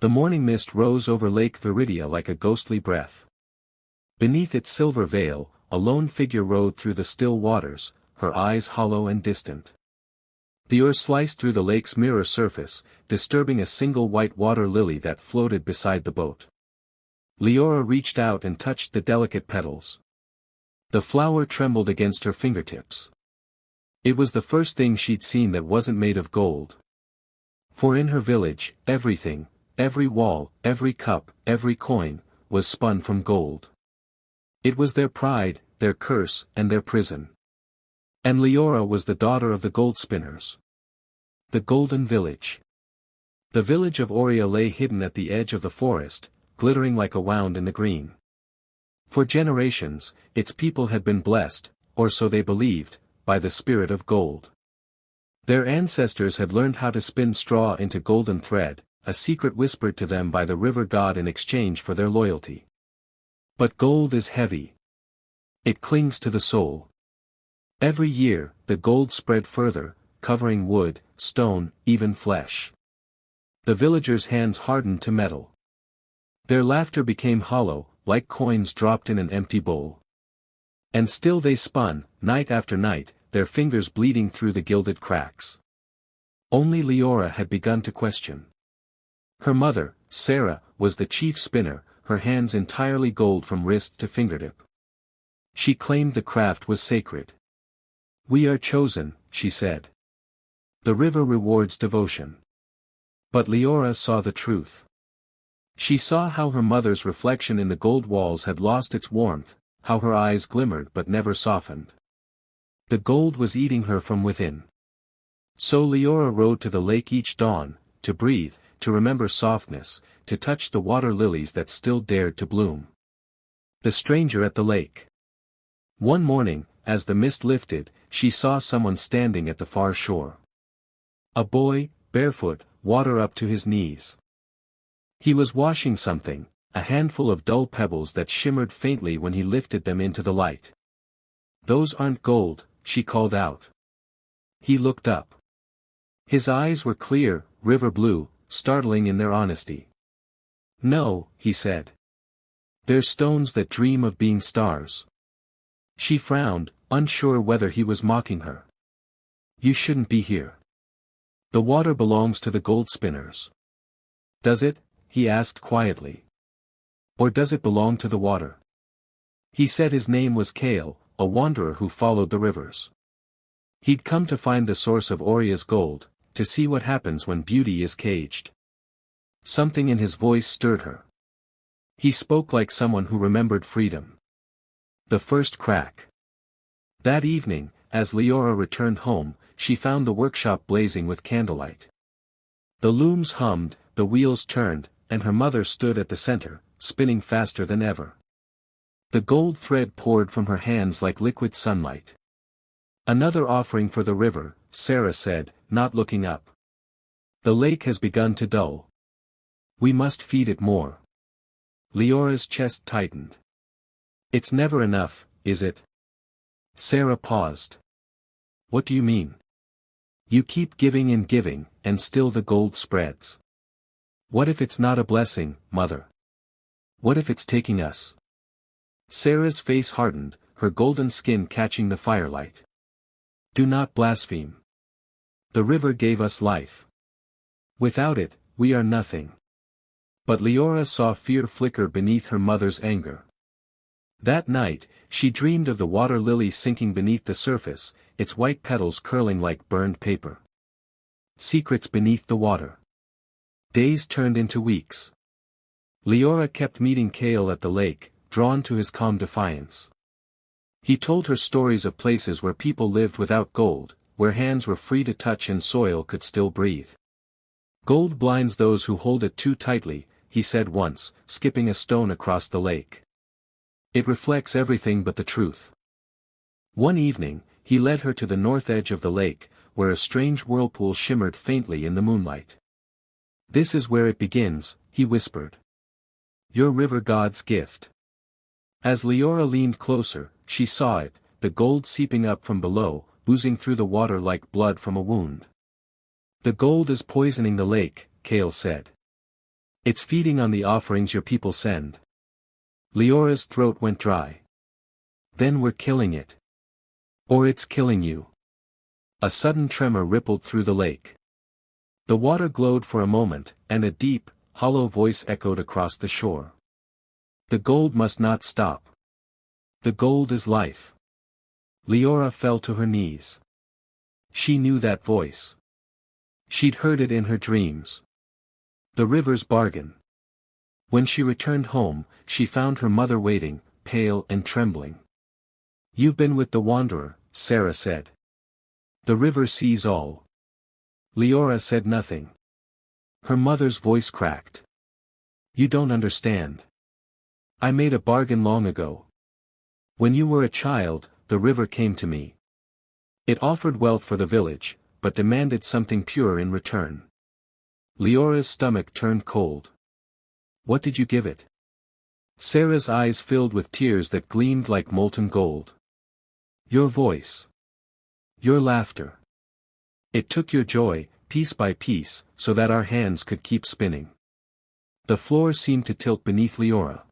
The morning mist rose over Lake Viridia like a ghostly breath. Beneath its silver veil, a lone figure rode through the still waters, her eyes hollow and distant. The oar sliced through the lake's mirror surface, disturbing a single white water lily that floated beside the boat. Liora reached out and touched the delicate petals. The flower trembled against her fingertips. It was the first thing she'd seen that wasn't made of gold. For in her village, everything, every wall, every cup, every coin, was spun from gold. It was their pride, their curse, and their prison. And Liora was the daughter of the goldspinners. The Golden Village. The village of Auria lay hidden at the edge of the forest, glittering like a wound in the green. For generations, its people had been blessed, or so they believed, by the spirit of gold. Their ancestors had learned how to spin straw into golden thread, a secret whispered to them by the river god in exchange for their loyalty. But gold is heavy. It clings to the soul. Every year, the gold spread further, covering wood, stone, even flesh. The villagers' hands hardened to metal. Their laughter became hollow, like coins dropped in an empty bowl. And still they spun, night after night, their fingers bleeding through the gilded cracks. Only Liora had begun to question. Her mother, Sarah, was the chief spinner, her hands entirely gold from wrist to fingertip. She claimed the craft was sacred. "We are chosen," she said. "The river rewards devotion." But Liora saw the truth. She saw how her mother's reflection in the gold walls had lost its warmth, how her eyes glimmered but never softened. The gold was eating her from within. So Liora rode to the lake each dawn, to breathe, to remember softness, to touch the water lilies that still dared to bloom. The stranger at the lake. One morning, as the mist lifted, she saw someone standing at the far shore. A boy, barefoot, water up to his knees. He was washing something, a handful of dull pebbles that shimmered faintly when he lifted them into the light. "Those aren't gold," she called out. He looked up. His eyes were clear, river blue, startling in their honesty. "No," he said. "They're stones that dream of being stars." She frowned, unsure whether he was mocking her. "You shouldn't be here. The water belongs to the gold spinners." "Does it?" he asked quietly. "Or does it belong to the water?" He said his name was Kale, a wanderer who followed the rivers. He'd come to find the source of Auria's gold, to see what happens when beauty is caged. Something in his voice stirred her. He spoke like someone who remembered freedom. The first crack. That evening, as Liora returned home, she found the workshop blazing with candlelight. The looms hummed, the wheels turned, and her mother stood at the center, spinning faster than ever. The gold thread poured from her hands like liquid sunlight. "Another offering for the river," Sarah said, not looking up. "The lake has begun to dull. We must feed it more." Liora's chest tightened. "It's never enough, is it?" Sarah paused. "What do you mean?" "You keep giving and still the gold spreads. What if it's not a blessing, Mother? What if it's taking us?" Sarah's face hardened, her golden skin catching the firelight. "Do not blaspheme. The river gave us life. Without it, we are nothing." But Liora saw fear flicker beneath her mother's anger. That night, she dreamed of the water lily sinking beneath the surface, its white petals curling like burned paper. Secrets beneath the water. Days turned into weeks. Liora kept meeting Kale at the lake, drawn to his calm defiance. He told her stories of places where people lived without gold, where hands were free to touch and soil could still breathe. "Gold blinds those who hold it too tightly," he said once, skipping a stone across the lake. "It reflects everything but the truth." One evening, he led her to the north edge of the lake, where a strange whirlpool shimmered faintly in the moonlight. "This is where it begins," he whispered. "Your river god's gift." As Liora leaned closer, she saw it, the gold seeping up from below, oozing through the water like blood from a wound. "The gold is poisoning the lake," Kale said. It's feeding on the offerings your people send. Leora's throat went dry. Then we're killing it. Or it's killing you. A sudden tremor rippled through the lake. The water glowed for a moment, and a deep, hollow voice echoed across the shore. The gold must not stop. The gold is life. Liora fell to her knees. She knew that voice. She'd heard it in her dreams. The river's bargain. When she returned home, she found her mother waiting, pale and trembling. "You've been with the Wanderer," Sarah said. "The river sees all." Liora said nothing. Her mother's voice cracked. "You don't understand. I made a bargain long ago. When you were a child, the river came to me. It offered wealth for the village, but demanded something pure in return." Leora's stomach turned cold. "What did you give it?" Sarah's eyes filled with tears that gleamed like molten gold. "Your voice. Your laughter. It took your joy, piece by piece, so that our hands could keep spinning." The floor seemed to tilt beneath Liora.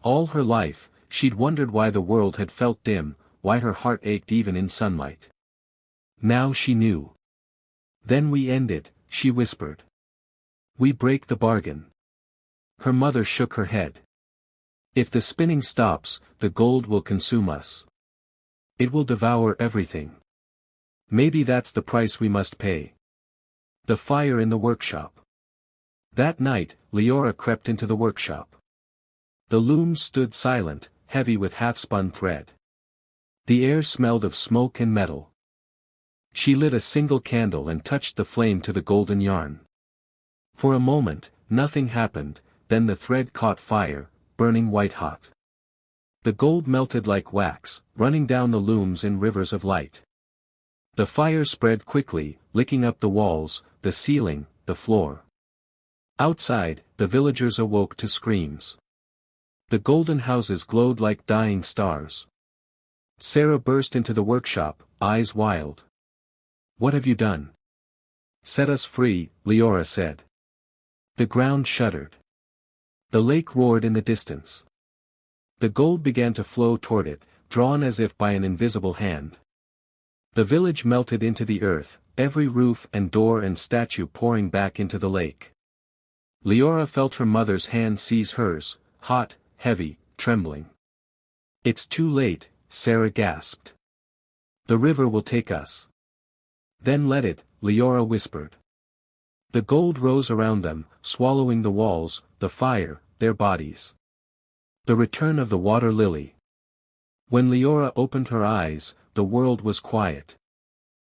All her life, she'd wondered why the world had felt dim, why her heart ached even in sunlight. Now she knew. "Then we end it," she whispered. "We break the bargain." Her mother shook her head. "If the spinning stops, the gold will consume us. It will devour everything. Maybe that's the price we must pay." The fire in the workshop. That night, Liora crept into the workshop. The looms stood silent, heavy with half-spun thread. The air smelled of smoke and metal. She lit a single candle and touched the flame to the golden yarn. For a moment, nothing happened, then the thread caught fire, burning white-hot. The gold melted like wax, running down the looms in rivers of light. The fire spread quickly, licking up the walls, the ceiling, the floor. Outside, the villagers awoke to screams. The golden houses glowed like dying stars. Sarah burst into the workshop, eyes wild. "What have you done?" "Set us free," Liora said. The ground shuddered. The lake roared in the distance. The gold began to flow toward it, drawn as if by an invisible hand. The village melted into the earth, every roof and door and statue pouring back into the lake. Liora felt her mother's hand seize hers, hot, heavy, trembling. "It's too late," Sarah gasped. "The river will take us." "Then let it," Liora whispered. The gold rose around them, swallowing the walls, the fire, their bodies. The return of the water lily. When Liora opened her eyes, the world was quiet.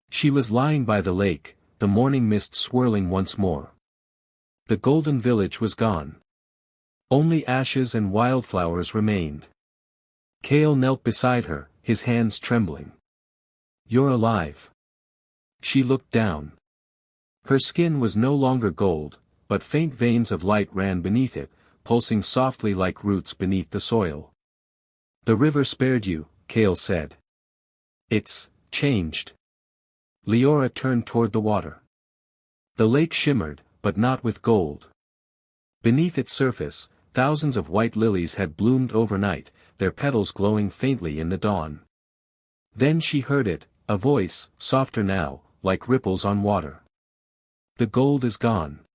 She was lying by the lake, the morning mist swirling once more. The golden village was gone. Only ashes and wildflowers remained. Kale knelt beside her, his hands trembling. "You're alive." She looked down. Her skin was no longer gold, but faint veins of light ran beneath it, pulsing softly like roots beneath the soil. "The river spared you," Kale said. "It's changed." Liora turned toward the water. The lake shimmered, but not with gold. Beneath its surface, thousands of white lilies had bloomed overnight, their petals glowing faintly in the dawn. Then she heard it, a voice, softer now, like ripples on water. "The gold is gone.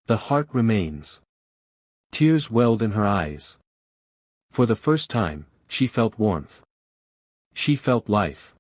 The heart remains." Tears welled in her eyes. For the first time, she felt warmth. She felt life.